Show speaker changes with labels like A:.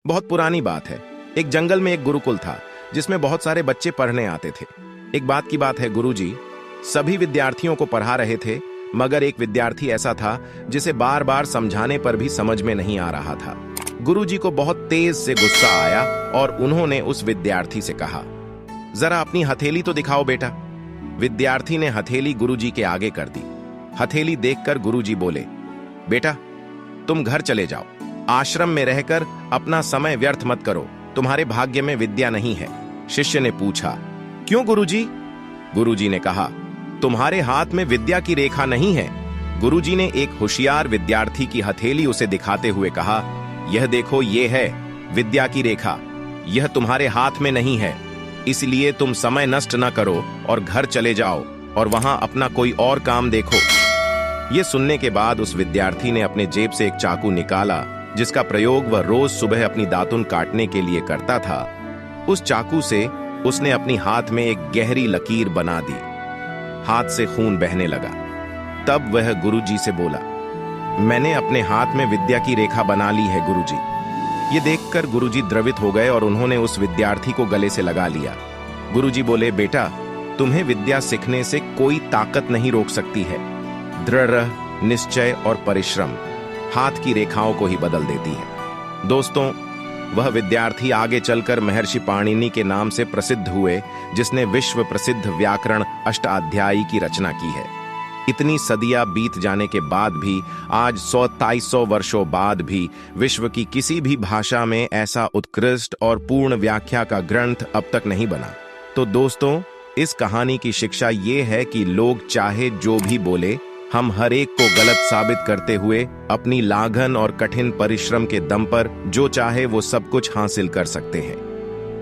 A: बहुत पुरानी बात है। एक जंगल में एक गुरुकुल था जिसमें बहुत सारे बच्चे पढ़ने आते थे। एक बात की बात है, गुरुजी सभी विद्यार्थियों को पढ़ा रहे थे, मगर एक विद्यार्थी ऐसा था जिसे बार बार समझाने पर भी समझ में नहीं आ रहा था। गुरुजी को बहुत तेज से गुस्सा आया और उन्होंने उस विद्यार्थी से कहा, जरा अपनी हथेली तो दिखाओ बेटा। विद्यार्थी ने हथेली गुरुजी के आगे कर दी। हथेली देखकर गुरुजी बोले, बेटा तुम घर चले जाओ, आश्रम में रहकर अपना समय व्यर्थ मत करो, तुम्हारे भाग्य में विद्या नहीं है। शिष्य ने पूछा, क्यों गुरुजी? गुरुजी ने कहा, तुम्हारे हाथ में विद्या की रेखा नहीं है। गुरुजी ने एक होशियार विद्यार्थी की हथेली उसे दिखाते हुए कहा, यह देखो, ये है विद्या की रेखा, यह तुम्हारे हाथ में नहीं है, इसलिए तुम समय नष्ट न करो और घर चले जाओ और वहां अपना कोई और काम देखो। यह सुनने के बाद उस विद्यार्थी ने अपने जेब से एक चाकू निकाला जिसका प्रयोग वह रोज सुबह अपनी दातुन काटने के लिए करता था। उस चाकू से उसने अपनी हाथ में एक गहरी लकीर बना दी। हाथ से खून बहने लगा। तब वह गुरुजी से बोला, मैंने अपने हाथ में विद्या की रेखा बना ली है गुरुजी। ये देखकर गुरुजी द्रवित हो गए और उन्होंने उस विद्यार्थी को गले से लगा लिया। गुरुजी बोले, बेटा तुम्हें विद्या सीखने से कोई ताकत नहीं रोक सकती है। दृढ़ निश्चय और परिश्रम हाथ की रेखाओं को ही बदल देती है। दोस्तों, वह विद्यार्थी आगे चलकर महर्षि पाणिनि के नाम से प्रसिद्ध हुए, जिसने विश्व प्रसिद्ध व्याकरण अष्टाध्यायी की रचना की है। इतनी सदियां बीत जाने के बाद भी आज 100-250 वर्षों बाद भी विश्व की किसी भी भाषा में ऐसा उत्कृष्ट और पूर्ण व्याख्या का ग्रंथ अब तक नहीं बना। तो दोस्तों, इस कहानी की शिक्षा ये है कि लोग चाहे जो भी बोले, हम हर एक को गलत साबित करते हुए अपनी लागन और कठिन परिश्रम के दम पर जो चाहे वो सब कुछ हासिल कर सकते हैं।